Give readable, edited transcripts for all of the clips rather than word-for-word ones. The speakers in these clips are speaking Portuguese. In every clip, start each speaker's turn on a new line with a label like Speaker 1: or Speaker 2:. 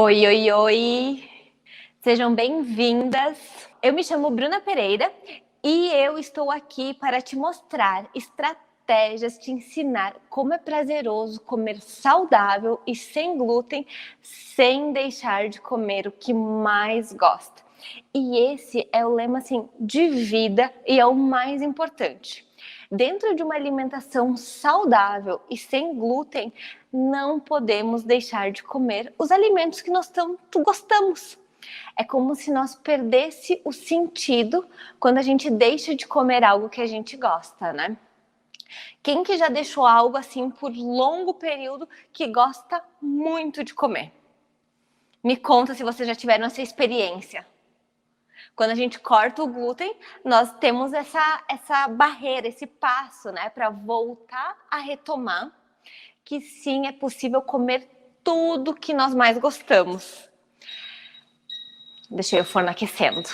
Speaker 1: Oi, oi, oi! Sejam bem-vindas! Eu me chamo Bruna Pereira e eu estou aqui para te mostrar estratégias, te ensinar como é prazeroso comer saudável e sem glúten, sem deixar de comer o que mais gosta. E esse é o lema assim, de vida e é o mais importante. Dentro de uma alimentação saudável e sem glúten, não podemos deixar de comer os alimentos que nós tanto gostamos. É como se nós perdesse o sentido quando a gente deixa de comer algo que a gente gosta, né? Quem que já deixou algo assim por longo período que gosta muito de comer? Me conta se vocês já tiveram essa experiência. Quando a gente corta o glúten, nós temos essa barreira, esse passo, né, para voltar a retomar que sim, é possível comer tudo que nós mais gostamos. Deixei o forno aquecendo.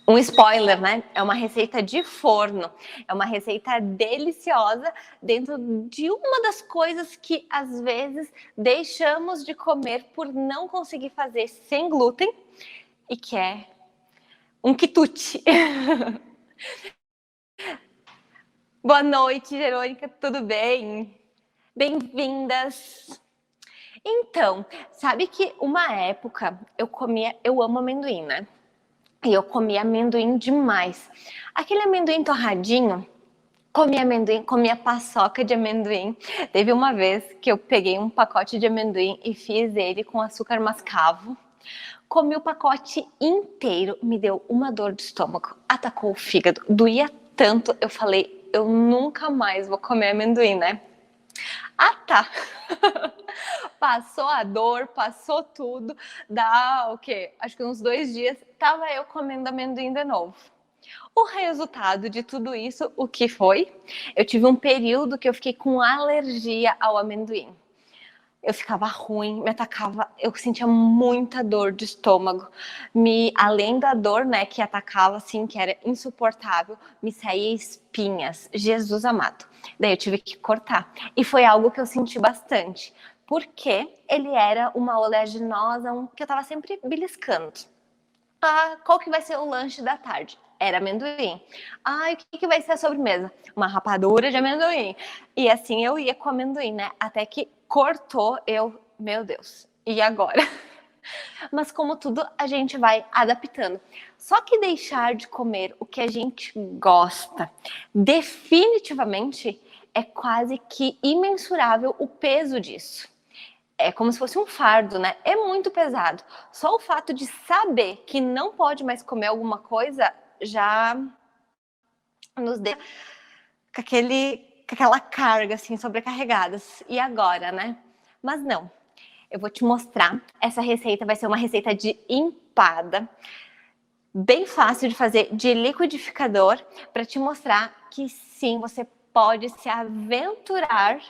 Speaker 1: Um spoiler, né? É uma receita de forno. É uma receita deliciosa dentro de uma das coisas que às vezes deixamos de comer por não conseguir fazer sem glúten e que é um quitute. Boa noite, Verônica, tudo bem? Bem-vindas! Então, sabe que uma época eu amo amendoim, né? E eu comia amendoim demais. Aquele amendoim torradinho, comia paçoca de amendoim. Teve uma vez que eu peguei um pacote de amendoim e fiz ele com açúcar mascavo. Comi o pacote inteiro, me deu uma dor de estômago, atacou o fígado, doía tanto, eu falei, eu nunca mais vou comer amendoim, né? Ah, tá. Passou a dor, passou tudo. Dá o quê? Acho que uns 2 dias, tava eu comendo amendoim de novo. O resultado de tudo isso, o que foi? Eu tive um período que eu fiquei com alergia ao amendoim. Eu ficava ruim, me atacava, eu sentia muita dor de estômago. Além da dor, né, que atacava, assim, que era insuportável, me saía espinhas. Jesus amado. Daí eu tive que cortar. E foi algo que eu senti bastante, porque ele era uma oleaginosa, que eu tava sempre beliscando. Ah, qual que vai ser o lanche da tarde? Era amendoim. Ah, e o que vai ser a sobremesa? Uma rapadura de amendoim. E assim eu ia com amendoim, né? Até que cortou, meu Deus, e agora? Mas como tudo, a gente vai adaptando. Só que deixar de comer o que a gente gosta, definitivamente, é quase que imensurável o peso disso. É como se fosse um fardo, né? É muito pesado. Só o fato de saber que não pode mais comer alguma coisa já nos deixa com aquela carga, assim, sobrecarregadas. E agora, né? Mas não. Eu vou te mostrar. Essa receita vai ser uma receita de empada. Bem fácil de fazer, de liquidificador, para te mostrar que sim, você pode se aventurar,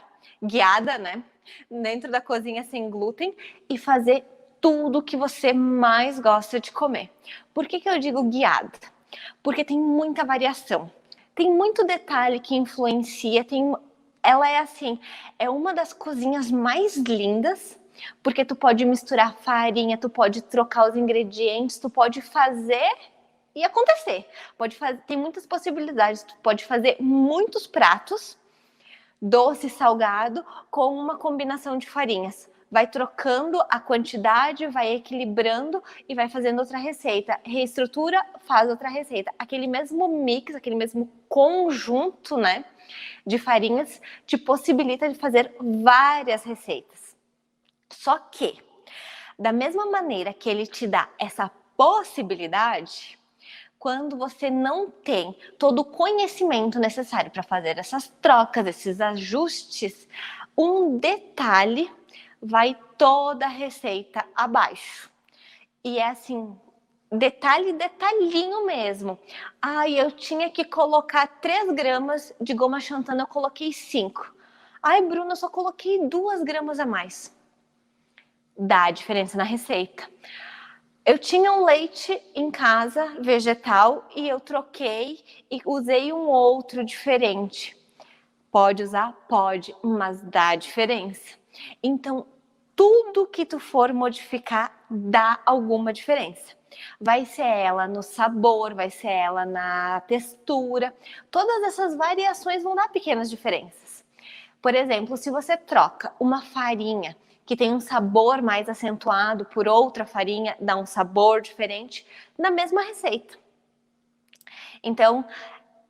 Speaker 1: guiada, né? Dentro da cozinha sem glúten e fazer tudo que você mais gosta de comer. Por que eu digo guiada? Porque tem muita variação. Tem muito detalhe que influencia, ela é assim, é uma das cozinhas mais lindas, porque tu pode misturar farinha, tu pode trocar os ingredientes, tu pode fazer e acontecer. Tem muitas possibilidades, tu pode fazer muitos pratos, doce e salgado, com uma combinação de farinhas. Vai trocando a quantidade, vai equilibrando e vai fazendo outra receita. Reestrutura, faz outra receita. Aquele mesmo mix, aquele mesmo conjunto, né, de farinhas te possibilita de fazer várias receitas. Só que, da mesma maneira que ele te dá essa possibilidade, quando você não tem todo o conhecimento necessário para fazer essas trocas, esses ajustes, um detalhe vai toda a receita abaixo. E é assim, detalhinho mesmo. Ai, eu tinha que colocar 3 gramas de goma xantana, eu coloquei 5. Ai, Bruna, eu só coloquei 2 gramas a mais. Dá a diferença na receita. Eu tinha um leite em casa, vegetal, e eu troquei e usei um outro diferente. Pode usar? Pode, mas dá diferença. Então, tudo que tu for modificar dá alguma diferença. Vai ser ela no sabor, vai ser ela na textura. Todas essas variações vão dar pequenas diferenças. Por exemplo, se você troca uma farinha que tem um sabor mais acentuado por outra farinha, dá um sabor diferente na mesma receita. Então,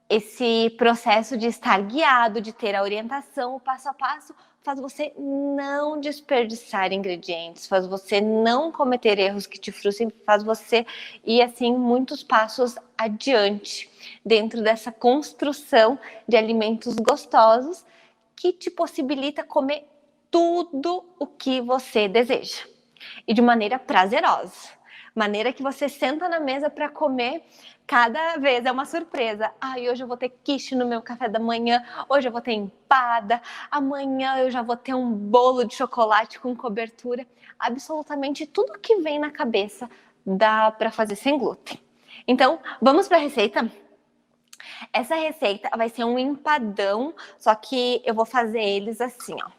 Speaker 1: esse processo de estar guiado, de ter a orientação, o passo a passo, faz você não desperdiçar ingredientes, faz você não cometer erros que te frustrem, faz você ir assim muitos passos adiante dentro dessa construção de alimentos gostosos que te possibilita comer tudo o que você deseja e de maneira prazerosa, maneira que você senta na mesa para comer. Cada vez é uma surpresa. Ai, hoje eu vou ter quiche no meu café da manhã, hoje eu vou ter empada, amanhã eu já vou ter um bolo de chocolate com cobertura. Absolutamente tudo que vem na cabeça dá para fazer sem glúten. Então, vamos para a receita? Essa receita vai ser um empadão, só que eu vou fazer eles assim, ó,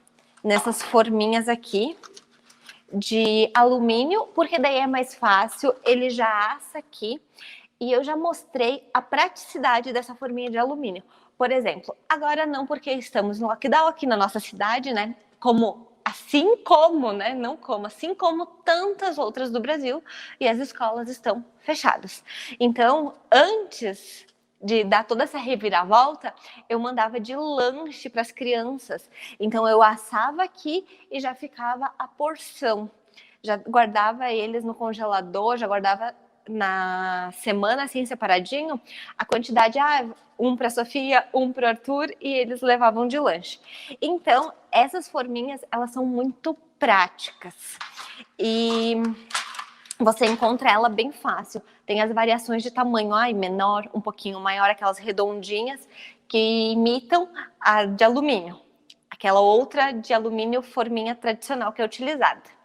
Speaker 1: nessas forminhas aqui de alumínio, porque daí é mais fácil, ele já assa aqui. E eu já mostrei a praticidade dessa forminha de alumínio. Por exemplo, agora não, porque estamos no lockdown aqui na nossa cidade, né? Assim como tantas outras do Brasil, e as escolas estão fechadas. Então, antes de dar toda essa reviravolta, eu mandava de lanche para as crianças. Então, eu assava aqui e já ficava a porção. Já guardava eles no congelador, já guardava na semana, assim, separadinho, a quantidade, um para a Sofia, um para o Arthur, e eles levavam de lanche. Então, essas forminhas, elas são muito práticas. E você encontra ela bem fácil. Tem as variações de tamanho, menor, um pouquinho maior, aquelas redondinhas, que imitam a de alumínio. Aquela outra de alumínio, forminha tradicional que é utilizada.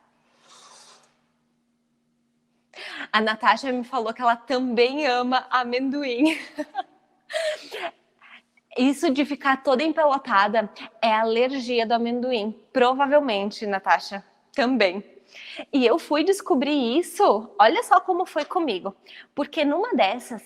Speaker 1: A Natasha me falou que ela também ama amendoim. Isso de ficar toda empelotada é alergia do amendoim. Provavelmente, Natasha, também. E eu fui descobrir isso, olha só como foi comigo. Porque numa dessas,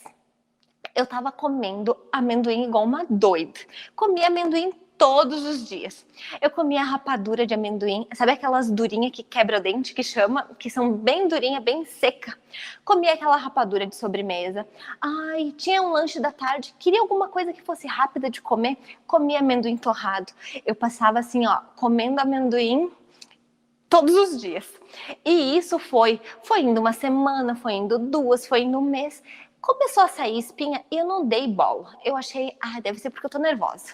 Speaker 1: eu tava comendo amendoim igual uma doida. Comia amendoim todos os dias. Eu comia rapadura de amendoim, sabe aquelas durinhas que quebra o dente, que chama, que são bem durinha, bem seca. Comia aquela rapadura de sobremesa. Ai, tinha um lanche da tarde, queria alguma coisa que fosse rápida de comer, comia amendoim torrado. Eu passava assim, ó, comendo amendoim todos os dias. E isso foi indo uma semana, foi indo duas, foi indo um mês. Começou a sair espinha e eu não dei bola. Eu achei, deve ser porque eu tô nervosa.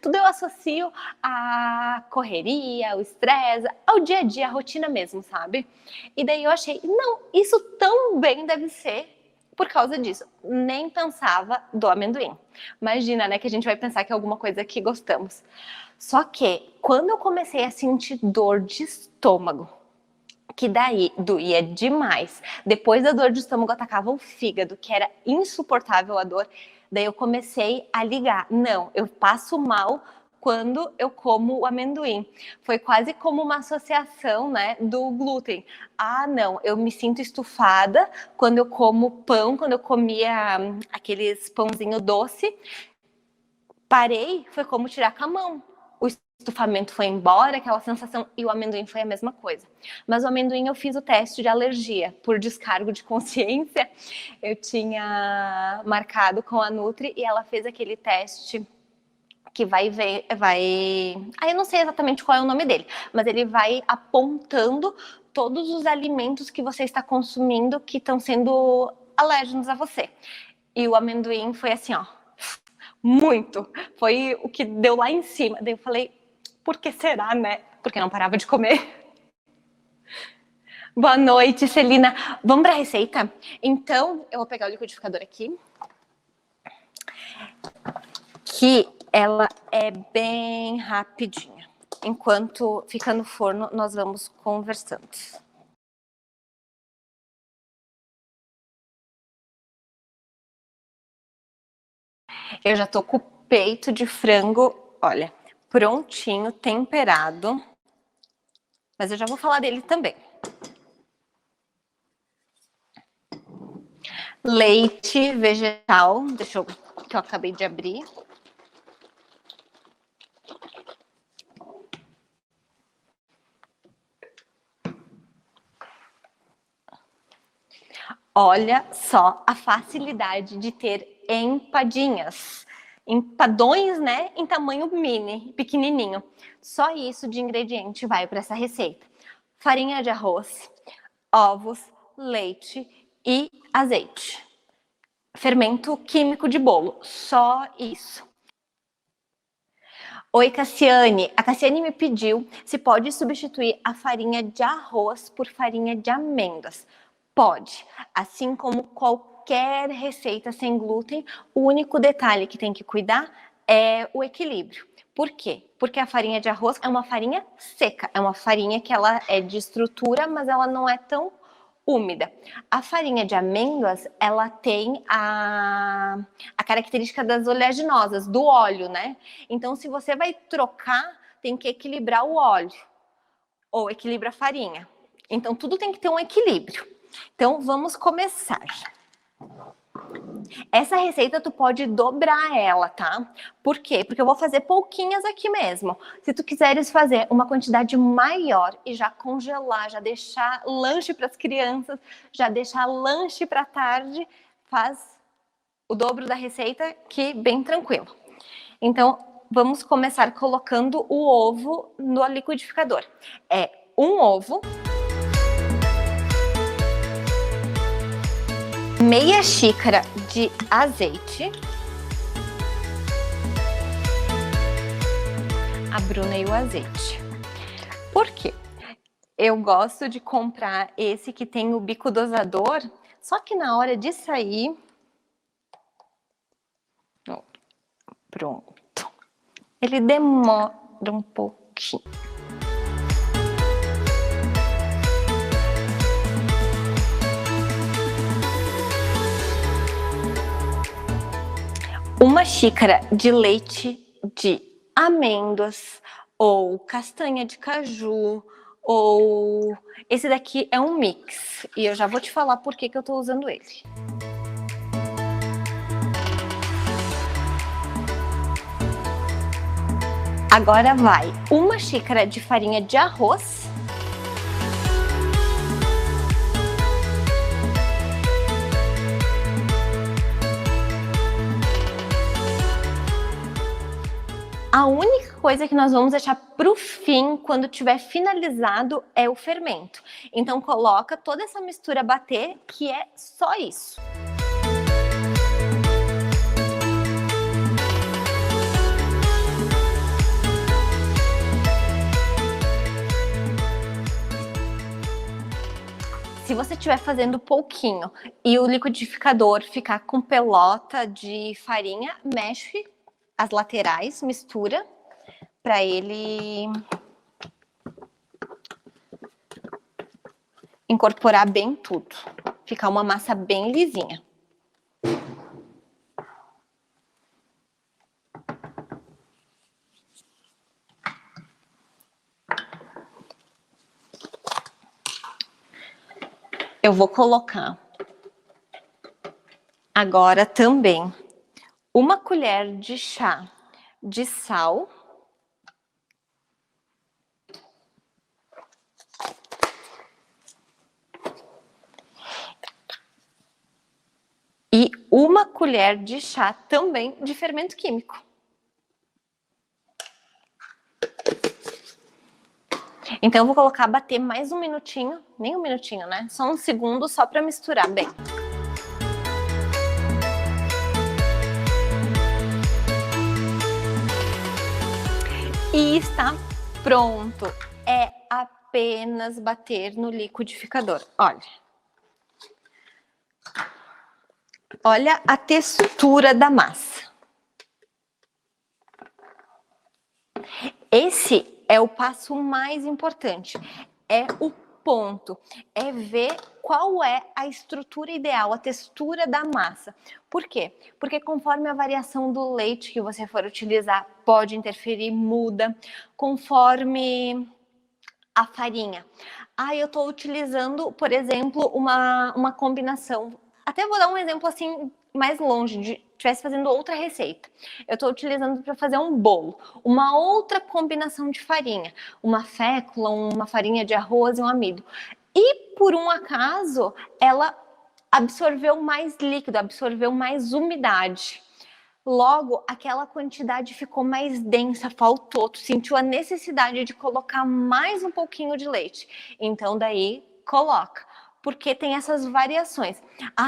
Speaker 1: Tudo eu associo à correria, ao estresse, ao dia a dia, à rotina mesmo, sabe? E daí eu achei, não, isso também deve ser por causa disso. Nem pensava do amendoim. Imagina, né, que a gente vai pensar que é alguma coisa que gostamos. Só que, quando eu comecei a sentir dor de estômago, que daí doía demais. Depois da dor de estômago atacava o fígado, que era insuportável a dor. Daí eu comecei a ligar. Não, eu passo mal quando eu como o amendoim. Foi quase como uma associação, né, do glúten. Não, eu me sinto estufada quando eu como pão, quando eu comia aqueles pãozinho doce. Parei, foi como tirar com a mão. O estufamento foi embora, aquela sensação, e o amendoim foi a mesma coisa. Mas o amendoim eu fiz o teste de alergia, por descargo de consciência. Eu tinha marcado com a Nutri e ela fez aquele teste que vai ver, eu não sei exatamente qual é o nome dele, mas ele vai apontando todos os alimentos que você está consumindo que estão sendo alérgenos a você. E o amendoim foi assim, ó, muito. Foi o que deu lá em cima. Daí eu falei, por que será, né? Porque não parava de comer. Boa noite, Celina. Vamos para a receita? Então, eu vou pegar o liquidificador aqui. Que ela é bem rapidinha. Enquanto fica no forno, nós vamos conversando. Eu já tô com o peito de frango, olha, prontinho, temperado. mas eu já vou falar dele também. Leite vegetal, que eu acabei de abrir. Olha só a facilidade de ter empadinhas. Empadões, né, em tamanho mini, pequenininho. Só isso de ingrediente vai para essa receita. Farinha de arroz, ovos, leite e azeite. Fermento químico de bolo, só isso. Oi, Cassiane. A Cassiane me pediu se pode substituir a farinha de arroz por farinha de amêndoas. Pode, assim como qualquer receita sem glúten, o único detalhe que tem que cuidar é o equilíbrio. Por quê? Porque a farinha de arroz é uma farinha seca, é uma farinha que ela é de estrutura, mas ela não é tão úmida. A farinha de amêndoas, ela tem a característica das oleaginosas, do óleo, né? Então, se você vai trocar, tem que equilibrar o óleo ou equilibra a farinha. Então, tudo tem que ter um equilíbrio. Então, vamos começar. Essa receita tu pode dobrar ela, tá? Por quê? Porque eu vou fazer pouquinhas aqui mesmo. Se tu quiseres fazer uma quantidade maior e já congelar, já deixar lanche para as crianças, já deixar lanche para tarde, faz o dobro da receita, que bem tranquilo. Então, vamos começar colocando o ovo no liquidificador. É um ovo, meia xícara de azeite. A Bruna e o azeite. Por quê? Eu gosto de comprar esse que tem o bico dosador, só que na hora de sair... Pronto. Ele demora um pouquinho. Uma xícara de leite de amêndoas ou castanha de caju, ou esse daqui é um mix e eu já vou te falar por que eu tô usando ele. Agora vai uma xícara de farinha de arroz, a única coisa que nós vamos deixar para o fim, quando tiver finalizado, é o fermento. Então coloca toda essa mistura a bater, que é só isso. Se você estiver fazendo pouquinho e o liquidificador ficar com pelota de farinha, mexe as laterais, mistura para ele incorporar bem tudo, ficar uma massa bem lisinha. Eu vou colocar agora também uma colher de chá de sal. E uma colher de chá também de fermento químico. Então eu vou colocar bater mais um minutinho, nem um minutinho, né? Só um segundo, só para misturar bem. E está pronto. É apenas bater no liquidificador. Olha. Olha a textura da massa. Esse é o passo mais importante. É o ponto. É ver qual é a estrutura ideal, a textura da massa. Por quê? Porque conforme a variação do leite que você for utilizar, pode interferir, muda. Conforme A farinha. Eu estou utilizando, por exemplo, uma combinação. Até vou dar um exemplo assim mais longe, de estivesse fazendo outra receita. Eu estou utilizando para fazer um bolo, uma outra combinação de farinha, uma fécula, uma farinha de arroz e um amido. E por um acaso, ela absorveu mais líquido, absorveu mais umidade. Logo, aquela quantidade ficou mais densa, faltou, tu sentiu a necessidade de colocar mais um pouquinho de leite. Então, daí, coloca. Porque tem essas variações.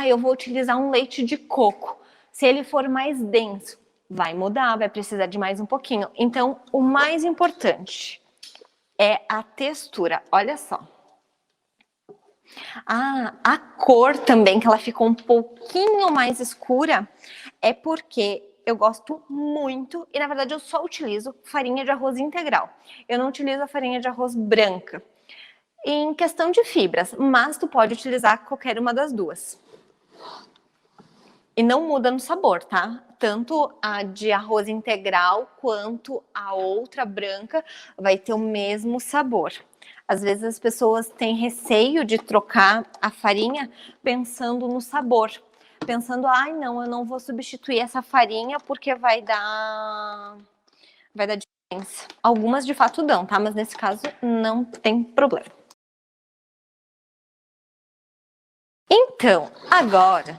Speaker 1: Eu vou utilizar um leite de coco. Se ele for mais denso, vai mudar, vai precisar de mais um pouquinho. Então, o mais importante é a textura. Olha só. A cor também, que ela ficou um pouquinho mais escura, é porque eu gosto muito, e na verdade eu só utilizo farinha de arroz integral. Eu não utilizo a farinha de arroz branca. Em questão de fibras, mas tu pode utilizar qualquer uma das duas. E não muda no sabor, tá? Tanto a de arroz integral quanto a outra branca vai ter o mesmo sabor. Às vezes as pessoas têm receio de trocar a farinha pensando no sabor. Pensando, não, eu não vou substituir essa farinha porque vai dar diferença. Algumas de fato dão, tá? Mas nesse caso não tem problema. Então, agora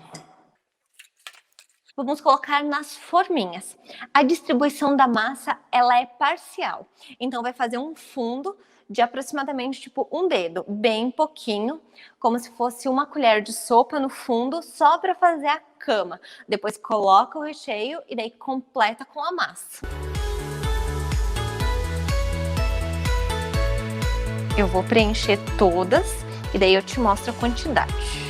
Speaker 1: vamos colocar nas forminhas. A distribuição da massa, ela é parcial. Então, vai fazer um fundo de aproximadamente tipo um dedo, bem pouquinho, como se fosse uma colher de sopa no fundo, só para fazer a cama. Depois coloca o recheio e daí completa com a massa. Eu vou preencher todas e daí eu te mostro a quantidade.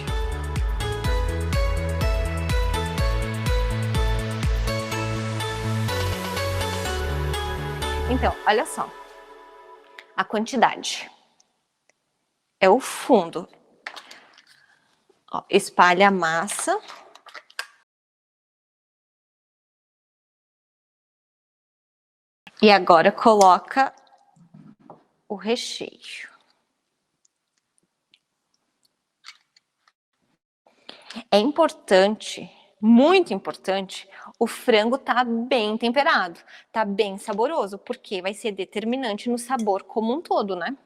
Speaker 1: Então, olha só, a quantidade é o fundo. Espalha a massa. E agora coloca o recheio. É importante, muito importante, o frango tá bem temperado, tá bem saboroso, porque vai ser determinante no sabor como um todo, né?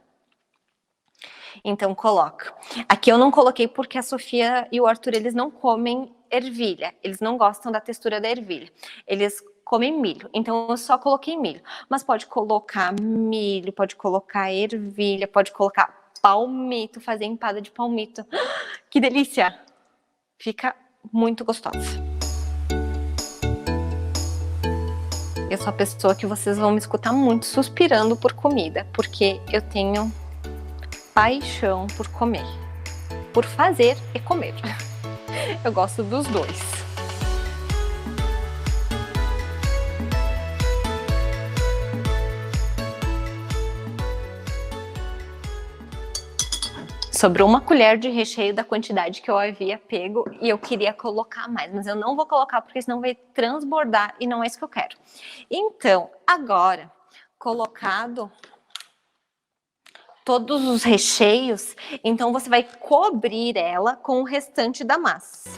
Speaker 1: Então coloca. Aqui eu não coloquei porque a Sofia e o Arthur, eles não comem ervilha, eles não gostam da textura da ervilha, eles comem milho, então eu só coloquei milho. Mas pode colocar milho, pode colocar ervilha, pode colocar palmito, fazer empada de palmito. Que delícia! Fica muito gostosa. Eu sou a pessoa que vocês vão me escutar muito suspirando por comida, porque eu tenho paixão por comer, por fazer e comer. Eu gosto dos dois. Sobrou uma colher de recheio da quantidade que eu havia pego e eu queria colocar mais, mas eu não vou colocar porque senão vai transbordar e não é isso que eu quero. Então, agora, colocado todos os recheios, então você vai cobrir ela com o restante da massa.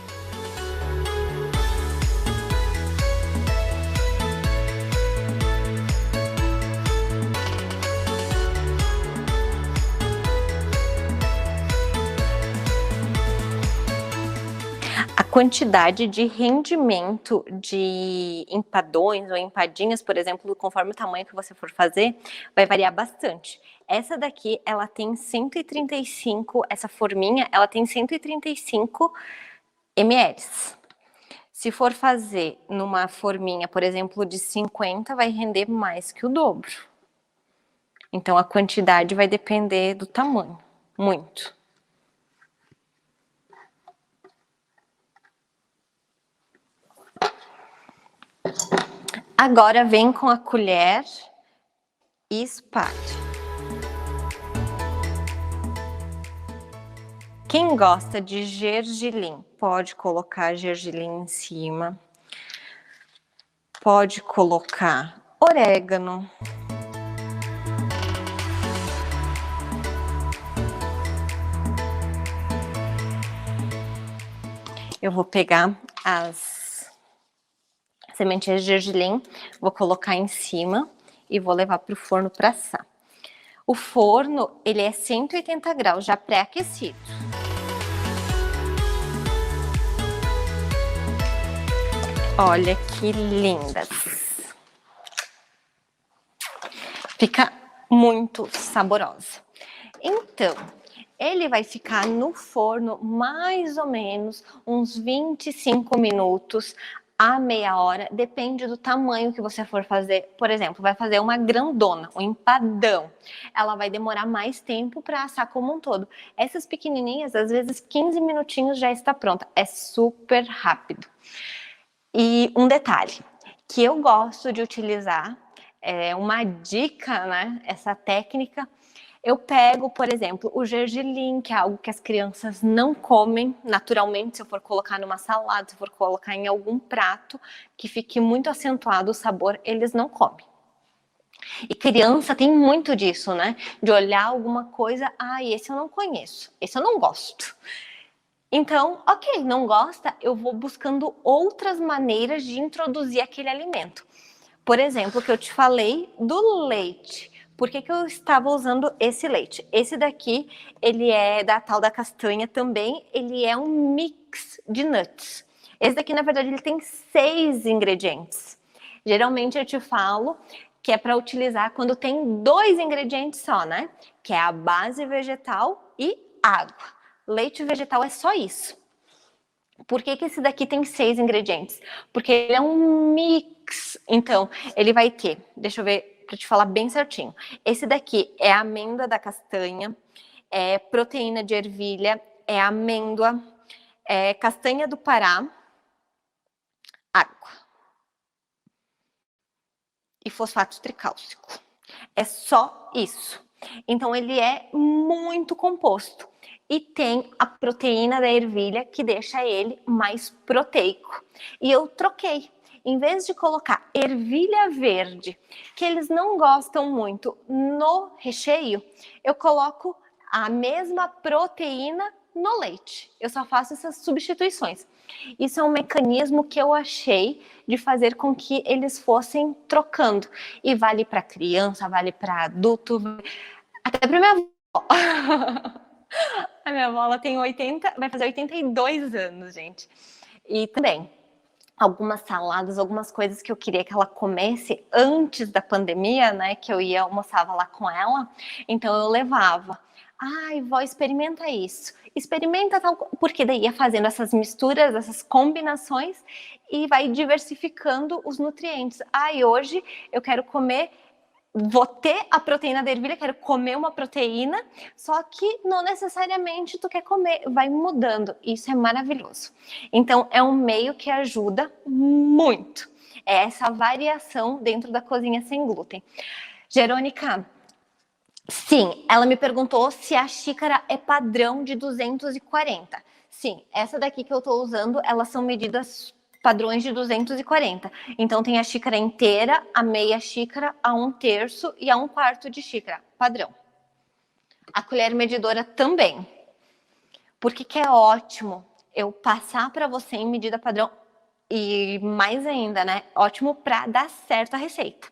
Speaker 1: A quantidade de rendimento de empadões ou empadinhas, por exemplo, conforme o tamanho que você for fazer, vai variar bastante. Essa daqui, ela tem 135, essa forminha, ela tem 135 ml. Se for fazer numa forminha, por exemplo, de 50, vai render mais que o dobro. Então, a quantidade vai depender do tamanho, muito. Agora vem com a colher e espalha. Quem gosta de gergelim, pode colocar gergelim em cima. Pode colocar orégano. Eu vou pegar as sementinhas de gergelim, vou colocar em cima e vou levar para o forno para assar. O forno, ele é 180 graus, já pré-aquecido. Olha que lindas! Fica muito saborosa. Então, ele vai ficar no forno mais ou menos uns 25 minutos a meia hora, depende do tamanho que você for fazer. Por exemplo, vai fazer uma grandona, um empadão. Ela vai demorar mais tempo para assar como um todo. Essas pequenininhas, às vezes 15 minutinhos já está pronta. É super rápido. E um detalhe que eu gosto de utilizar, é uma dica, né? Essa técnica. Eu pego, por exemplo, o gergelim, que é algo que as crianças não comem naturalmente, se eu for colocar numa salada, se eu for colocar em algum prato que fique muito acentuado o sabor, eles não comem. E criança tem muito disso, né? De olhar alguma coisa, esse eu não conheço, esse eu não gosto. Então, ok, não gosta, eu vou buscando outras maneiras de introduzir aquele alimento. Por exemplo, o que eu te falei do leite. Por que eu estava usando esse leite? Esse daqui, ele é da tal da castanha também, ele é um mix de nuts. Esse daqui, na verdade, ele tem 6 ingredientes. Geralmente eu te falo que é para utilizar quando tem 2 ingredientes só, né? Que é a base vegetal e água. Leite vegetal é só isso. Por que esse daqui tem 6 ingredientes? Porque ele é um mix. Então, ele vai ter, deixa eu ver, para te falar bem certinho. Esse daqui é amêndoa da castanha, é proteína de ervilha, é amêndoa, é castanha do Pará, água e fosfato tricálcico. É só isso. Então, ele é muito composto. E tem a proteína da ervilha, que deixa ele mais proteico. E eu troquei. Em vez de colocar ervilha verde, que eles não gostam muito, no recheio, eu coloco a mesma proteína no leite. Eu só faço essas substituições. Isso é um mecanismo que eu achei de fazer com que eles fossem trocando. E vale para criança, vale para adulto, até para minha avó. A minha avó, ela tem 80, vai fazer 82 anos, gente. E também, algumas saladas, algumas coisas que eu queria que ela comesse antes da pandemia, né? Que eu ia, almoçava lá com ela. Então eu levava. Ai, vó, experimenta isso. Experimenta tal... Porque daí ia fazendo essas misturas, essas combinações e vai diversificando os nutrientes. Ai, hoje eu quero comer... Vou ter a proteína da ervilha, quero comer uma proteína, só que não necessariamente tu quer comer, vai mudando. Isso é maravilhoso. Então, é um meio que ajuda muito. É essa variação dentro da cozinha sem glúten. Jerônica, sim, ela me perguntou se a xícara é padrão de 240. Sim, essa daqui que eu tô usando, elas são medidas padrões de 240. Então tem a xícara inteira, a meia xícara, a 1/3 e a 1/4 de xícara, padrão. A colher medidora também. Porque que é ótimo eu passar para você em medida padrão e mais ainda, né? Ótimo para dar certo a receita.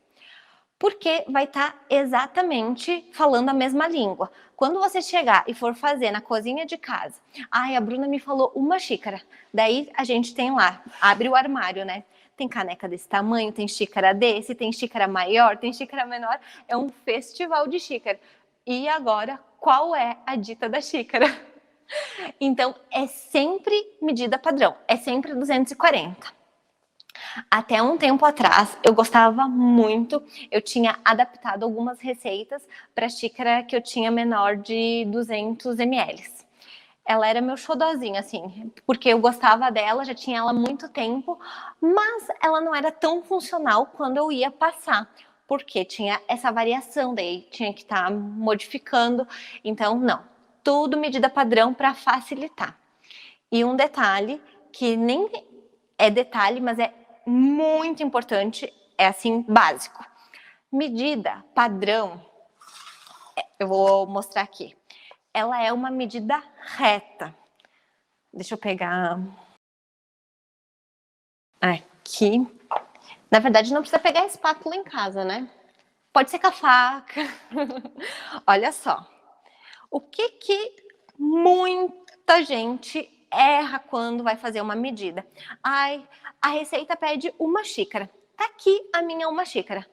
Speaker 1: Porque vai estar exatamente falando a mesma língua. Quando você chegar e for fazer na cozinha de casa, a Bruna me falou 1 xícara. Daí a gente tem lá, abre o armário, né? Tem caneca desse tamanho, tem xícara desse, tem xícara maior, tem xícara menor. É um festival de xícara. E agora, qual é a dita da xícara? Então, é sempre medida padrão, é sempre 240. Até um tempo atrás, eu gostava muito, eu tinha adaptado algumas receitas para a xícara que eu tinha menor de 200 ml. Ela era meu xodózinho, assim, porque eu gostava dela, já tinha ela há muito tempo, mas ela não era tão funcional quando eu ia passar, porque tinha essa variação, daí tinha que estar modificando, então não, tudo medida padrão para facilitar. E um detalhe, que nem é detalhe, mas é muito importante, é assim, básico. Medida padrão, eu vou mostrar aqui. Ela é uma medida reta. Deixa eu pegar Aqui. Na verdade, não precisa pegar a espátula em casa, né? Pode ser com a faca. Olha só. O que muita gente erra quando vai fazer uma medida? Ai, a receita pede 1 xícara. Tá aqui a minha 1 xícara.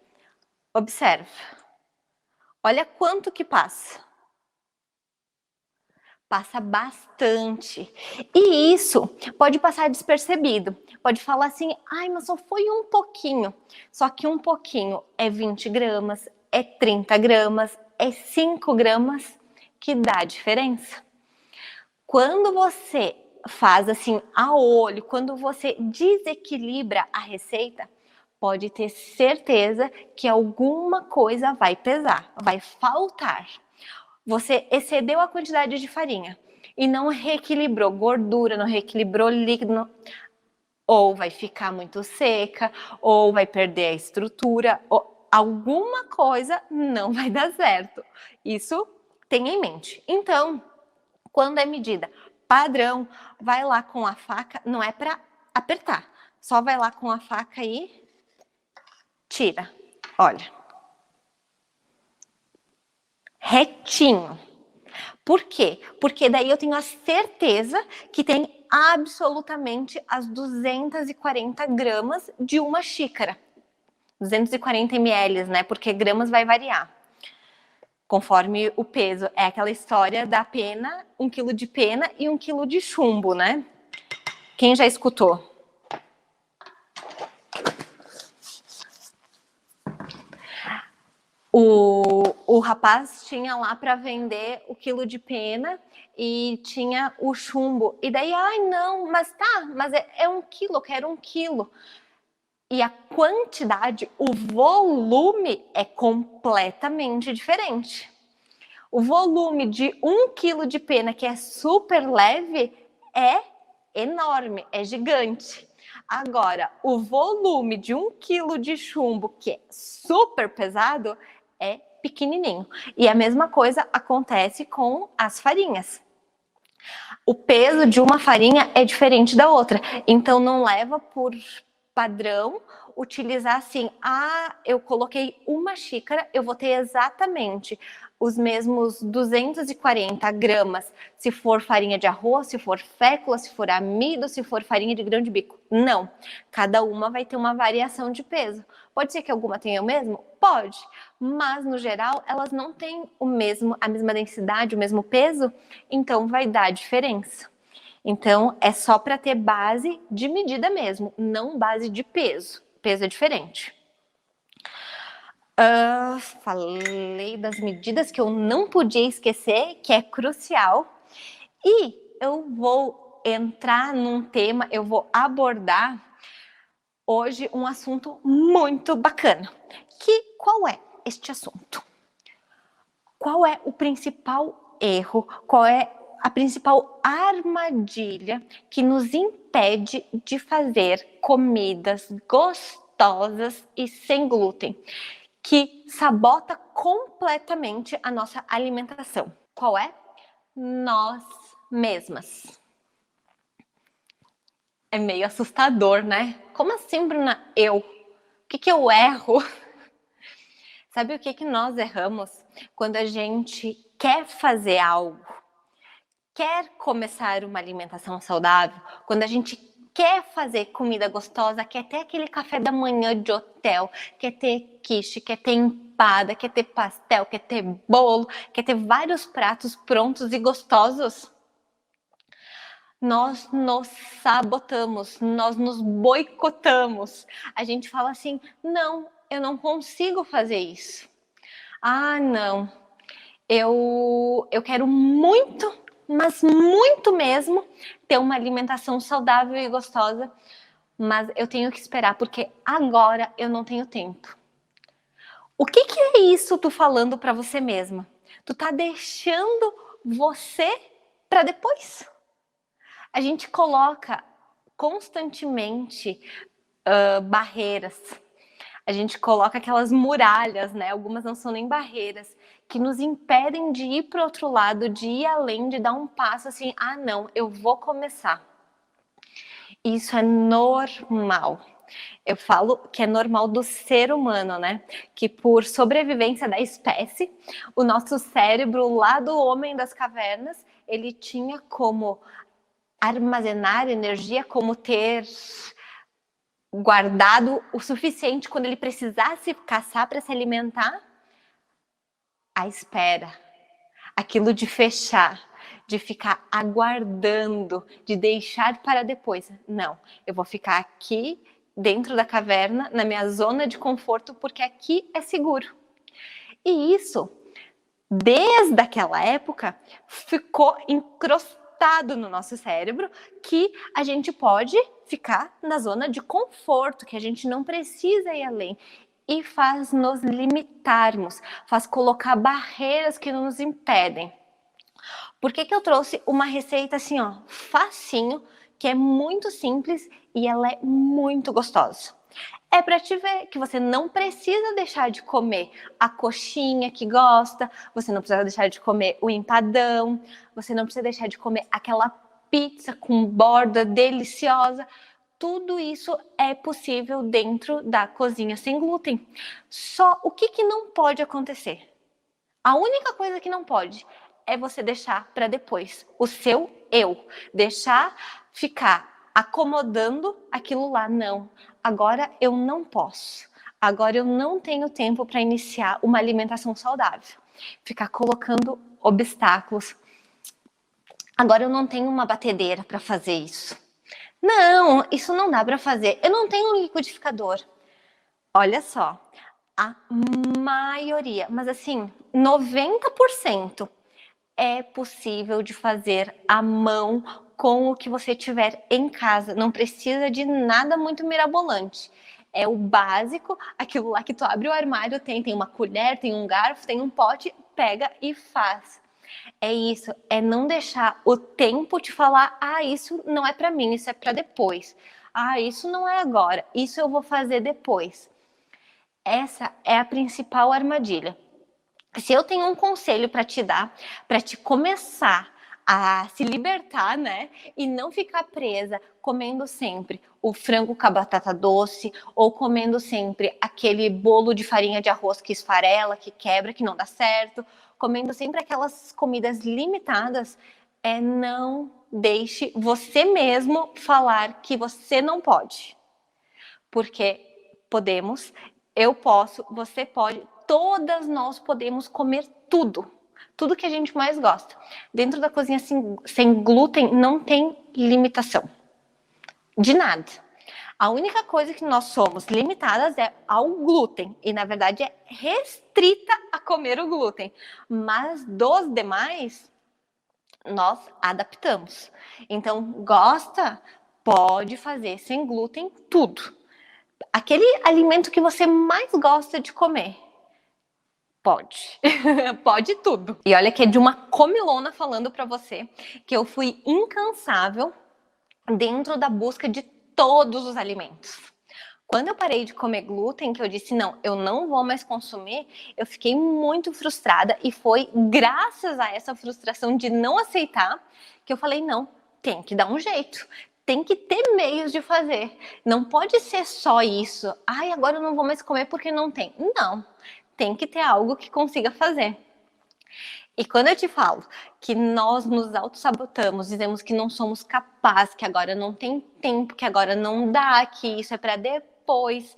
Speaker 1: Observa. Olha quanto que passa. Passa bastante. E isso pode passar despercebido. Pode falar assim, ai, mas só foi um pouquinho. Só que um pouquinho é 20 gramas, é 30 gramas, é 5 gramas, que dá diferença. Quando você faz assim a olho, quando você desequilibra a receita, pode ter certeza que alguma coisa vai pesar, vai faltar. Você excedeu a quantidade de farinha e não reequilibrou gordura, não reequilibrou líquido, ou vai ficar muito seca, ou vai perder a estrutura, ou alguma coisa não vai dar certo. Isso tenha em mente. Então, quando é medida padrão, vai lá com a faca, não é para apertar, só vai lá com a faca e tira. Olha. Retinho. Por quê? Porque daí eu tenho a certeza que tem absolutamente as 240 gramas de 1 xícara. 240 ml, né? Porque gramas vai variar conforme o peso. É aquela história da pena, 1 quilo de pena e 1 quilo de chumbo, né? Quem já escutou? O rapaz tinha lá para vender o quilo de pena e tinha o chumbo. E daí, ai não, mas tá, mas é 1 quilo, eu quero 1 quilo. E a quantidade, o volume é completamente diferente. O volume de 1 quilo de pena, que é super leve, é enorme, é gigante. Agora, o volume de 1 quilo de chumbo, que é super pesado, é pequenininho. E a mesma coisa acontece com as farinhas. O peso de uma farinha é diferente da outra. Então, não leva por padrão utilizar assim, eu coloquei 1 xícara, eu vou ter exatamente os mesmos 240 gramas, se for farinha de arroz, se for fécula, se for amido, se for farinha de grão de bico. Não, cada uma vai ter uma variação de peso. Pode ser que alguma tenha o mesmo? Pode, mas no geral elas não têm a mesma densidade, o mesmo peso, então vai dar diferença. Então, é só para ter base de medida mesmo, não base de peso. Peso é diferente. Falei das medidas que eu não podia esquecer, que é crucial. E eu vou entrar num tema, eu vou abordar hoje um assunto muito bacana. Qual é este assunto? Qual é o principal erro? Qual é a principal armadilha que nos impede de fazer comidas gostosas e sem glúten, que sabota completamente a nossa alimentação? Qual é? Nós mesmas. É meio assustador, né? Como assim, Bruna? Eu? O que eu erro? Sabe o que nós erramos? Quando a gente quer fazer algo, quer começar uma alimentação saudável, quando a gente quer fazer comida gostosa, quer ter aquele café da manhã de hotel, quer ter quiche, quer ter empada, quer ter pastel, quer ter bolo, quer ter vários pratos prontos e gostosos, nós nos sabotamos, nós nos boicotamos. A gente fala assim, não, eu não consigo fazer isso. Não, eu quero muito, mas muito mesmo, ter uma alimentação saudável e gostosa, mas eu tenho que esperar, porque agora eu não tenho tempo. O que é isso tu falando para você mesma? Tu tá deixando você para depois. A gente coloca constantemente barreiras. A gente coloca aquelas muralhas, né? Algumas não são nem barreiras, que nos impedem de ir para o outro lado, de ir além, de dar um passo assim, não, eu vou começar. Isso é normal. Eu falo que é normal do ser humano, né? Que por sobrevivência da espécie, o nosso cérebro lá do homem das cavernas, ele tinha como armazenar energia, como ter guardado o suficiente quando ele precisasse caçar para se alimentar. A espera, aquilo de fechar, de ficar aguardando, de deixar para depois. Não, eu vou ficar aqui dentro da caverna, na minha zona de conforto, porque aqui é seguro. E isso, desde aquela época, ficou encrostado no nosso cérebro que a gente pode ficar na zona de conforto, que a gente não precisa ir além. E faz nos limitarmos, faz colocar barreiras que nos impedem. Por que eu trouxe uma receita assim, ó, facinho, que é muito simples e ela é muito gostosa? É para te ver que você não precisa deixar de comer a coxinha que gosta, você não precisa deixar de comer o empadão, você não precisa deixar de comer aquela pizza com borda deliciosa. Tudo isso é possível dentro da cozinha sem glúten. Só o que não pode acontecer? A única coisa que não pode é você deixar para depois o seu eu, deixar ficar acomodando aquilo lá. Não, agora eu não posso, agora eu não tenho tempo para iniciar uma alimentação saudável, ficar colocando obstáculos. Agora eu não tenho uma batedeira para fazer isso. Não, isso não dá para fazer. Eu não tenho um liquidificador. Olha só, a maioria, mas assim, 90% é possível de fazer à mão com o que você tiver em casa. Não precisa de nada muito mirabolante. É o básico, aquilo lá que tu abre o armário, tem uma colher, tem um garfo, tem um pote, pega e faz. É isso, é não deixar o tempo te falar, ah, isso não é para mim, isso é para depois. Ah, isso não é agora, isso eu vou fazer depois. Essa é a principal armadilha. Se eu tenho um conselho para te dar, para te começar a se libertar, né? E não ficar presa comendo sempre o frango com a batata doce ou comendo sempre aquele bolo de farinha de arroz que esfarela, que quebra, que não dá certo, comendo sempre aquelas comidas limitadas, não deixe você mesmo falar que você não pode. Porque podemos, eu posso, você pode, todas nós podemos comer tudo. Tudo que a gente mais gosta. Dentro da cozinha sem glúten não tem limitação. De nada. A única coisa que nós somos limitadas é ao glúten. E, na verdade, é restrita a comer o glúten. Mas dos demais, nós adaptamos. Então, gosta, pode fazer sem glúten tudo. Aquele alimento que você mais gosta de comer. Pode. Pode tudo. E olha que é de uma comilona falando para você que eu fui incansável dentro da busca de todos os alimentos. Quando eu parei de comer glúten, que eu disse, não, eu não vou mais consumir, eu fiquei muito frustrada e foi graças a essa frustração de não aceitar que eu falei, não, tem que dar um jeito. Tem que ter meios de fazer. Não pode ser só isso. Ai, agora eu não vou mais comer porque não tem. Não, tem que ter algo que consiga fazer. E quando eu te falo que nós nos auto-sabotamos, dizemos que não somos capazes, que agora não tem tempo, que agora não dá, que isso é para depois,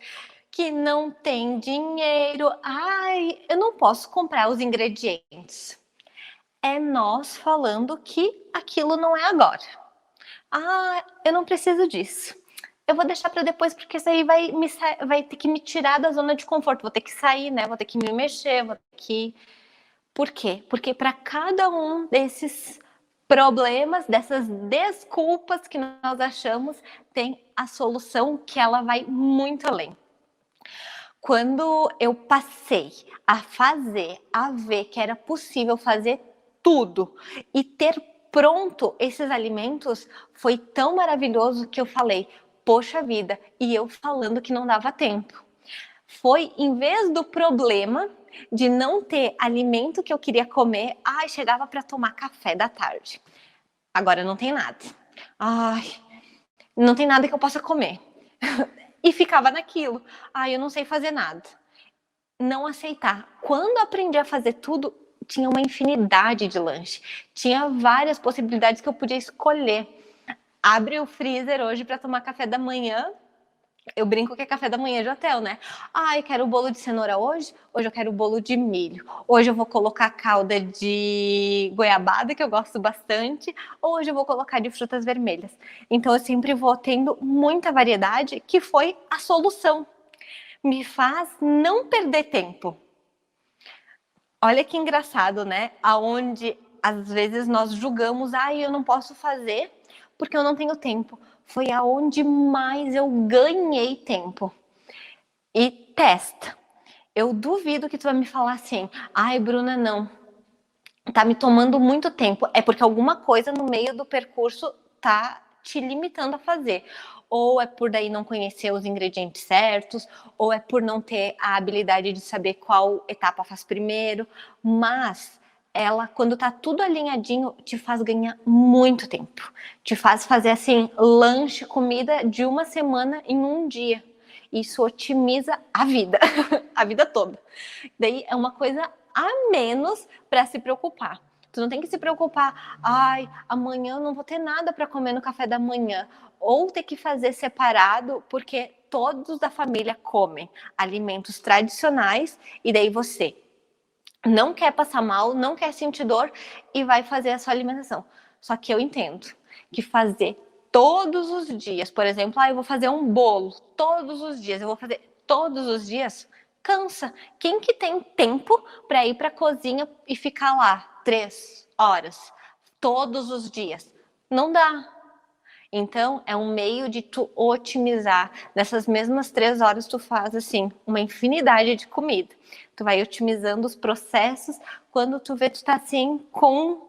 Speaker 1: que não tem dinheiro, ai, eu não posso comprar os ingredientes. É nós falando que aquilo não é agora. Ah, eu não preciso disso. Eu vou deixar para depois porque isso aí vai ter que me tirar da zona de conforto. Vou ter que sair, né? Vou ter que me mexer, vou ter que... Por quê? Porque para cada um desses problemas, dessas desculpas que nós achamos, tem a solução que ela vai muito além. Quando eu passei a fazer, a ver que era possível fazer tudo e ter pronto esses alimentos, foi tão maravilhoso que eu falei, poxa vida, e eu falando que não dava tempo. Foi, em vez do problema de não ter alimento que eu queria comer, chegava para tomar café da tarde. Agora não tem nada. não tem nada que eu possa comer. E ficava naquilo. Eu não sei fazer nada. Não aceitar. Quando eu aprendi a fazer tudo, tinha uma infinidade de lanche. Tinha várias possibilidades que eu podia escolher. Abre o freezer hoje para tomar café da manhã. Eu brinco que é café da manhã de hotel, né? Eu quero o bolo de cenoura hoje. Hoje eu quero o bolo de milho. Hoje eu vou colocar calda de goiabada, que eu gosto bastante. Hoje eu vou colocar de frutas vermelhas. Então eu sempre vou tendo muita variedade, que foi a solução. Me faz não perder tempo. Olha que engraçado, né? Aonde às vezes nós julgamos, eu não posso fazer porque eu não tenho tempo. Foi aonde mais eu ganhei tempo. E testa. Eu duvido que tu vai me falar assim, Bruna, não. Tá me tomando muito tempo. É porque alguma coisa no meio do percurso tá te limitando a fazer. Ou é por daí não conhecer os ingredientes certos, ou é por não ter a habilidade de saber qual etapa faz primeiro. Mas ela, quando tá tudo alinhadinho, te faz ganhar muito tempo. Te faz fazer assim, lanche, comida de uma semana em um dia. Isso otimiza a vida, a vida toda. Daí é uma coisa a menos para se preocupar. Tu não tem que se preocupar, amanhã eu não vou ter nada para comer no café da manhã. Ou ter que fazer separado, porque todos da família comem alimentos tradicionais e daí você não quer passar mal, não quer sentir dor e vai fazer a sua alimentação. Só que eu entendo que fazer todos os dias, por exemplo, eu vou fazer um bolo todos os dias, eu vou fazer todos os dias, cansa. Quem que tem tempo para ir para a cozinha e ficar lá 3 horas todos os dias? Não dá. Então, é um meio de tu otimizar. Nessas mesmas 3 horas, tu faz, assim, uma infinidade de comida. Tu vai otimizando os processos. Quando tu vê, tu tá, assim, com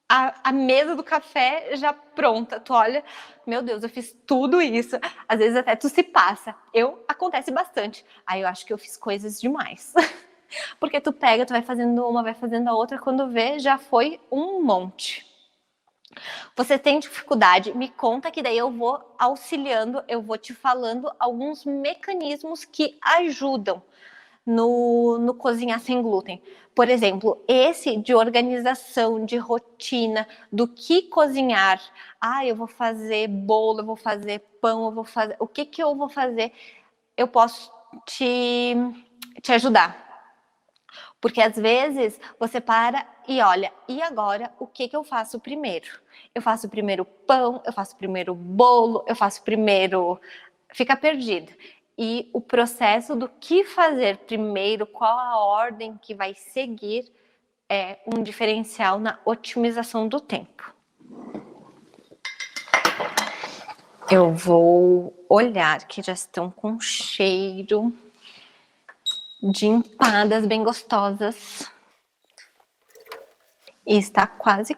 Speaker 1: a mesa do café já pronta. Tu olha, meu Deus, eu fiz tudo isso. Às vezes até tu se passa. Acontece bastante. Eu acho que eu fiz coisas demais. Porque tu pega, tu vai fazendo uma, vai fazendo a outra. Quando vê, já foi um monte. Você tem dificuldade? Me conta que daí eu vou auxiliando, eu vou te falando alguns mecanismos que ajudam no cozinhar sem glúten. Por exemplo, esse de organização, de rotina, do que cozinhar. Eu vou fazer bolo, eu vou fazer pão, eu vou fazer... O que eu vou fazer? Eu posso te ajudar. Porque às vezes você para e olha, e agora o que eu faço primeiro? Eu faço primeiro pão, eu faço primeiro bolo, eu faço primeiro... Fica perdido. E o processo do que fazer primeiro, qual a ordem que vai seguir, é um diferencial na otimização do tempo. Eu vou olhar que já estão com cheiro de empadas bem gostosas. E está quase.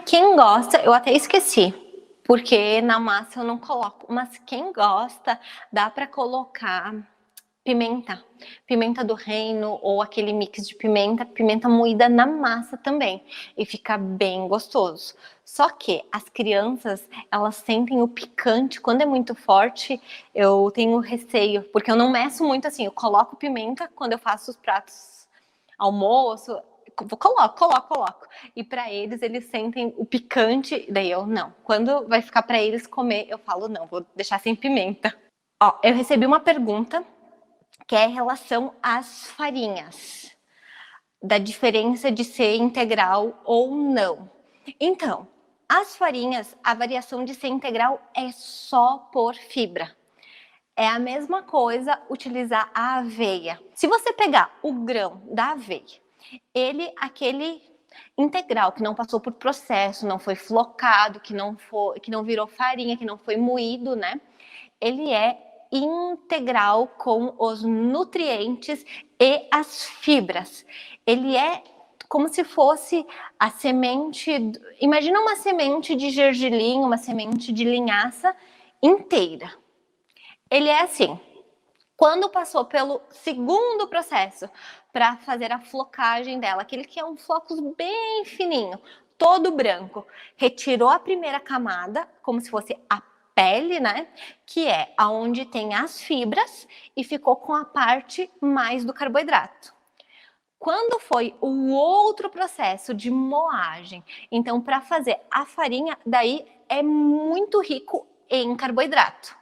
Speaker 1: Quem gosta, eu até esqueci, porque na massa eu não coloco, mas quem gosta, dá para colocar pimenta do reino ou aquele mix de pimenta moída na massa também, e fica bem gostoso. Só que as crianças, elas sentem o picante, quando é muito forte, eu tenho receio, porque eu não meço muito assim, eu coloco pimenta quando eu faço os pratos almoço, coloco. E para eles sentem o picante, daí eu não. Quando vai ficar para eles comer, eu falo não, vou deixar sem pimenta. Eu recebi uma pergunta que é em relação às farinhas, da diferença de ser integral ou não. Então, as farinhas, a variação de ser integral é só por fibra. É a mesma coisa utilizar a aveia. Se você pegar o grão da aveia, aquele integral, que não passou por processo, não foi flocado, que não virou farinha, que não foi moído, né? Ele é integral com os nutrientes e as fibras. Ele é como se fosse a semente... Imagina uma semente de gergelim, uma semente de linhaça inteira. Ele é assim, quando passou pelo segundo processo para fazer a flocagem dela, aquele que é um flocos bem fininho, todo branco. Retirou a primeira camada, como se fosse a pele, né? Que é aonde tem as fibras e ficou com a parte mais do carboidrato. Quando foi o outro processo de moagem, então para fazer a farinha, daí é muito rico em carboidrato.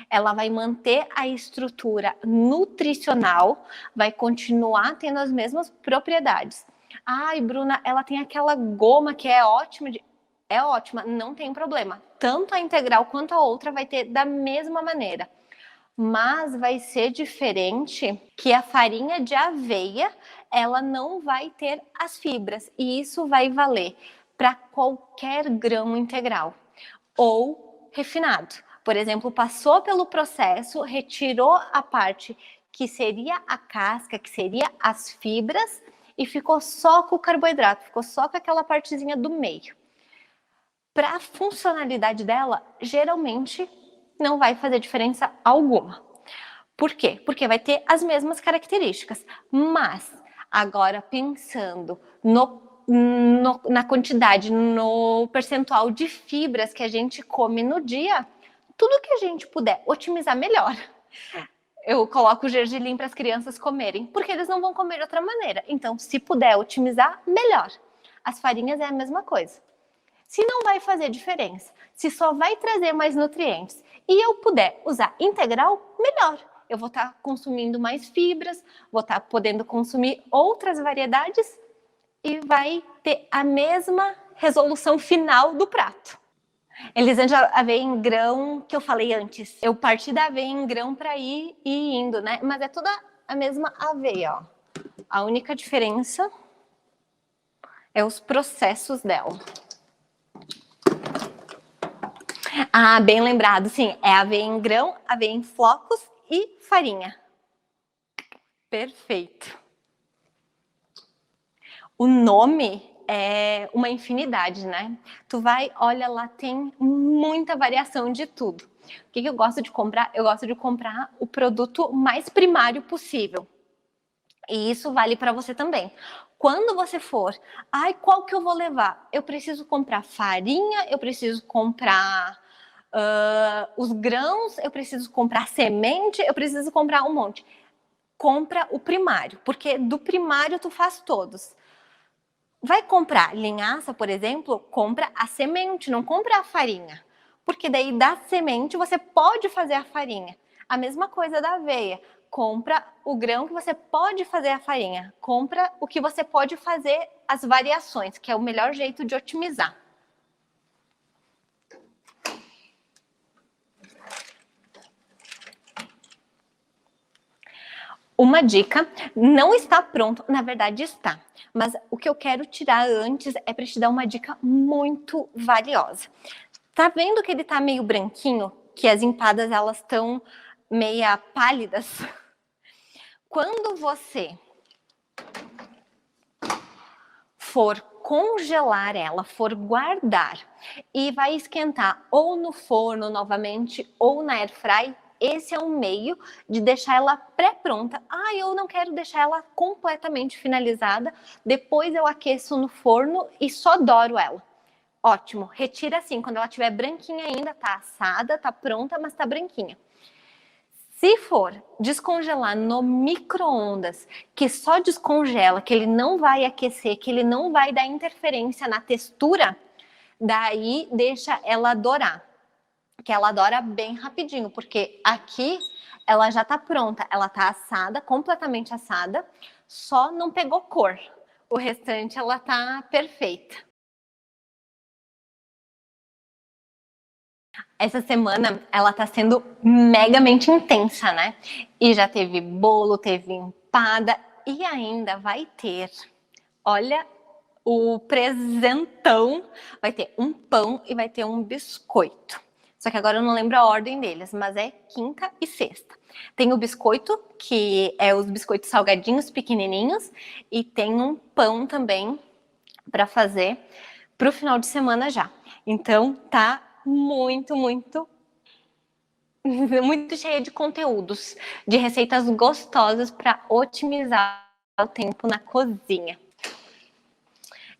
Speaker 1: Ela vai manter a estrutura nutricional, vai continuar tendo as mesmas propriedades. Ai, Bruna, ela tem aquela goma que é ótima. É ótima, não tem problema. Tanto a integral quanto a outra vai ter da mesma maneira. Mas vai ser diferente que a farinha de aveia, ela não vai ter as fibras. E isso vai valer para qualquer grão integral ou refinado. Por exemplo, passou pelo processo, retirou a parte que seria a casca, que seria as fibras, e ficou só com o carboidrato, ficou só com aquela partezinha do meio. Para a funcionalidade dela, geralmente não vai fazer diferença alguma. Por quê? Porque vai ter as mesmas características. Mas, agora pensando na quantidade, no percentual de fibras que a gente come no dia, tudo que a gente puder otimizar, melhor. Eu coloco o gergelim para as crianças comerem, porque eles não vão comer de outra maneira. Então, se puder otimizar, melhor. As farinhas é a mesma coisa. Se não vai fazer diferença, se só vai trazer mais nutrientes e eu puder usar integral, melhor. Eu vou estar consumindo mais fibras, vou estar podendo consumir outras variedades e vai ter a mesma resolução final do prato. Elisângela, aveia em grão que eu falei antes. Eu parti da aveia em grão para ir indo, né? Mas é toda a mesma aveia, ó. A única diferença é os processos dela. Ah, bem lembrado, sim. É aveia em grão, aveia em flocos e farinha. Perfeito. O nome é uma infinidade, né? Tu vai, olha lá, tem muita variação de tudo. O que eu gosto de comprar? Eu gosto de comprar o produto mais primário possível. E isso vale para você também. Quando você for, ai, qual que eu vou levar? Eu preciso comprar farinha, eu preciso comprar os grãos, eu preciso comprar semente, eu preciso comprar um monte. Compra o primário, porque do primário tu faz todos. Vai comprar linhaça, por exemplo, compra a semente, não compra a farinha. Porque daí da semente você pode fazer a farinha. A mesma coisa da aveia. Compra o grão que você pode fazer a farinha. Compra o que você pode fazer as variações, que é o melhor jeito de otimizar. Uma dica, não está pronto, na verdade está, mas o que eu quero tirar antes é para te dar uma dica muito valiosa. Tá vendo que ele tá meio branquinho, que as empadas elas estão meia pálidas? Quando você for congelar ela, for guardar e vai esquentar ou no forno novamente ou na airfry, esse é um meio de deixar ela pré-pronta. Ah, eu não quero deixar ela completamente finalizada, depois eu aqueço no forno e só douro ela. Ótimo, retira assim, quando ela estiver branquinha ainda, tá assada, tá pronta, mas tá branquinha. Se for descongelar no micro-ondas, que só descongela, que ele não vai aquecer, que ele não vai dar interferência na textura, daí deixa ela dourar. Que ela dora bem rapidinho, porque aqui ela já tá pronta, ela tá assada, completamente assada, só não pegou cor. O restante ela tá perfeita. Essa semana ela tá sendo megamente intensa, né? E já teve bolo, teve empada e ainda vai ter, olha, o presentão, vai ter um pão e vai ter um biscoito. Só que agora eu não lembro a ordem deles, mas é quinta e sexta. Tem o biscoito, que é os biscoitos salgadinhos pequenininhos, e tem um pão também para fazer para o final de semana já. Então tá muito cheia de conteúdos, de receitas gostosas para otimizar o tempo na cozinha.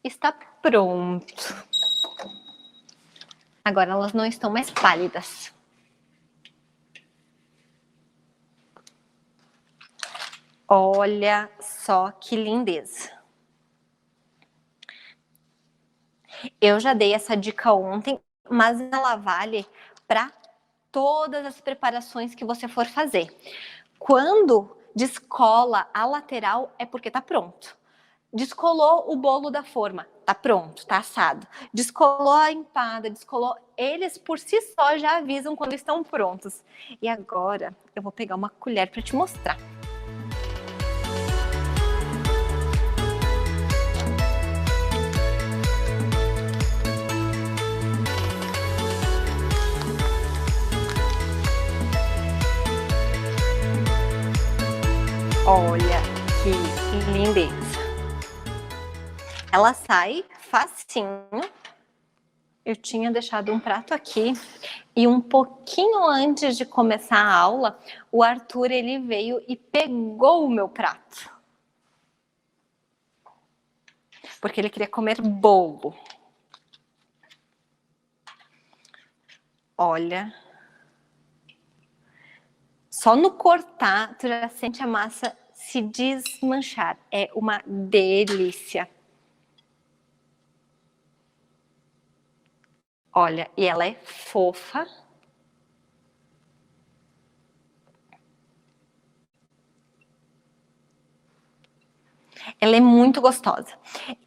Speaker 1: Está pronto. Agora elas não estão mais pálidas. Olha só que lindeza. Eu já dei essa dica ontem, mas ela vale para todas as preparações que você for fazer. Quando descola a lateral, é porque tá pronto. Descolou o bolo da forma, tá pronto, tá assado. Descolou a empada, descolou. Eles por si só já avisam quando estão prontos. E agora eu vou pegar uma colher para te mostrar. Olha que lindeza. Ela sai facinho. Eu tinha deixado um prato aqui e um pouquinho antes de começar a aula, o Arthur ele veio e pegou o meu prato. Porque ele queria comer bolo. Olha. Só no cortar, tu já sente a massa se desmanchar. É uma delícia. Olha, e ela é fofa. Ela é muito gostosa.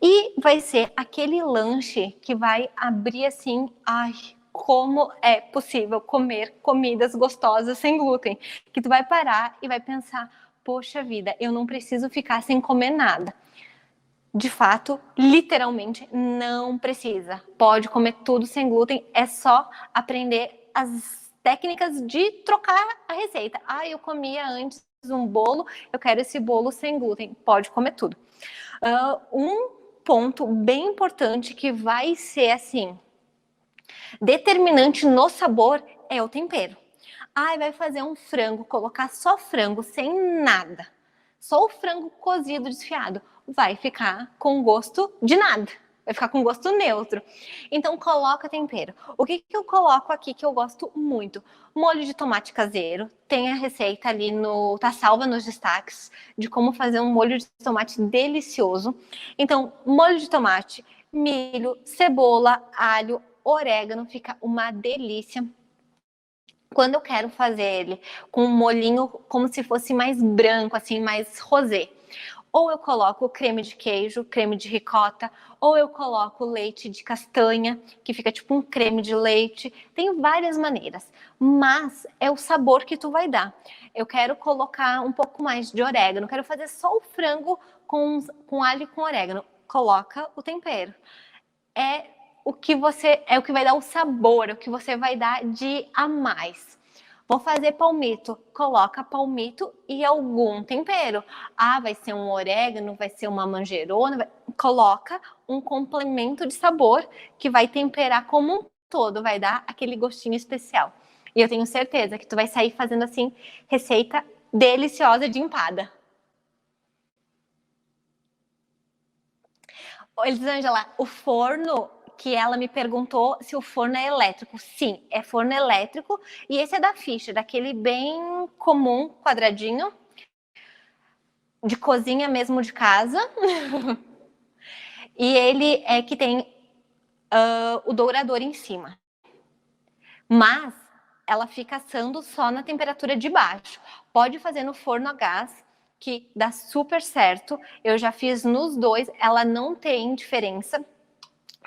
Speaker 1: E vai ser aquele lanche que vai abrir assim, ai, como é possível comer comidas gostosas sem glúten. Que tu vai parar e vai pensar, poxa vida, eu não preciso ficar sem comer nada. De fato, literalmente, não precisa. Pode comer tudo sem glúten, é só aprender as técnicas de trocar a receita. Ah, eu comia antes um bolo, eu quero esse bolo sem glúten. Pode comer tudo. Um ponto bem importante que vai ser, assim, determinante no sabor é o tempero. Ah, vai fazer um frango, colocar só frango, sem nada. Só o frango cozido, desfiado. Vai ficar com gosto de nada. Vai ficar com gosto neutro. Então, coloca tempero. O que eu coloco aqui que eu gosto muito? Molho de tomate caseiro. Tem a receita ali no... Tá salva nos destaques de como fazer um molho de tomate delicioso. Então, molho de tomate, milho, cebola, alho, orégano. Fica uma delícia. Quando eu quero fazer ele com um molhinho como se fosse mais branco, assim, mais rosé, ou eu coloco creme de queijo, creme de ricota, ou eu coloco leite de castanha, que fica tipo um creme de leite. Tem várias maneiras, mas é o sabor que tu vai dar. Eu quero colocar um pouco mais de orégano, quero fazer só o frango com alho e com orégano. Coloca o tempero. É o que vai dar o sabor, o que você vai dar de a mais. Vou fazer palmito, coloca palmito e algum tempero. Ah, vai ser um orégano, vai ser uma manjerona, coloca um complemento de sabor que vai temperar como um todo, vai dar aquele gostinho especial. E eu tenho certeza que tu vai sair fazendo assim receita deliciosa de empada. Elisângela, o forno que ela me perguntou se o forno é elétrico. Sim, é forno elétrico. E esse é da Fischer, daquele bem comum, quadradinho, de cozinha mesmo de casa. E ele é que tem o dourador em cima. Mas ela fica assando só na temperatura de baixo. Pode fazer no forno a gás, que dá super certo. Eu já fiz nos dois, ela não tem diferença.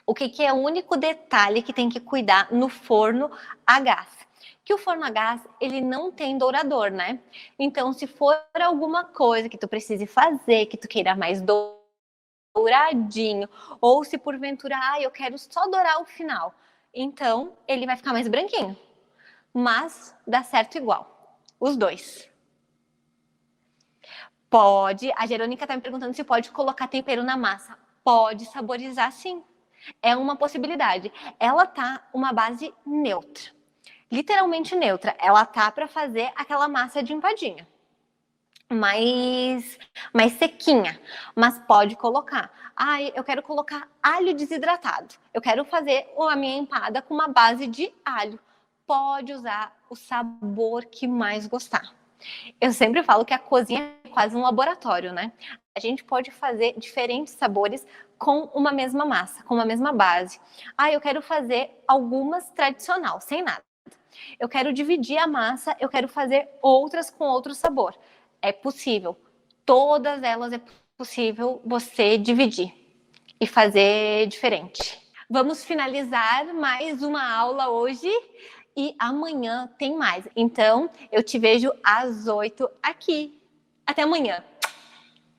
Speaker 1: O que é o único detalhe que tem que cuidar no forno a gás? Que o forno a gás, ele não tem dourador, né? Então, se for alguma coisa que tu precise fazer, que tu queira mais douradinho, ou se porventura, eu quero só dourar o final, então ele vai ficar mais branquinho. Mas dá certo igual, os dois. Pode, a Jerônica tá me perguntando se pode colocar tempero na massa. Pode saborizar sim. É uma possibilidade. Ela tá uma base neutra. Literalmente neutra. Ela tá para fazer aquela massa de empadinha. mais, mais sequinha, mas pode colocar. Ah, eu quero colocar alho desidratado. Eu quero fazer a minha empada com uma base de alho. Pode usar o sabor que mais gostar. Eu sempre falo que a cozinha é quase um laboratório, né? A gente pode fazer diferentes sabores com uma mesma massa, com uma mesma base. Ah, eu quero fazer algumas tradicional, sem nada. Eu quero dividir a massa, eu quero fazer outras com outro sabor. É possível. Todas elas é possível você dividir e fazer diferente. Vamos finalizar mais uma aula hoje e amanhã tem mais. Então, eu te vejo às 8 aqui. Até amanhã.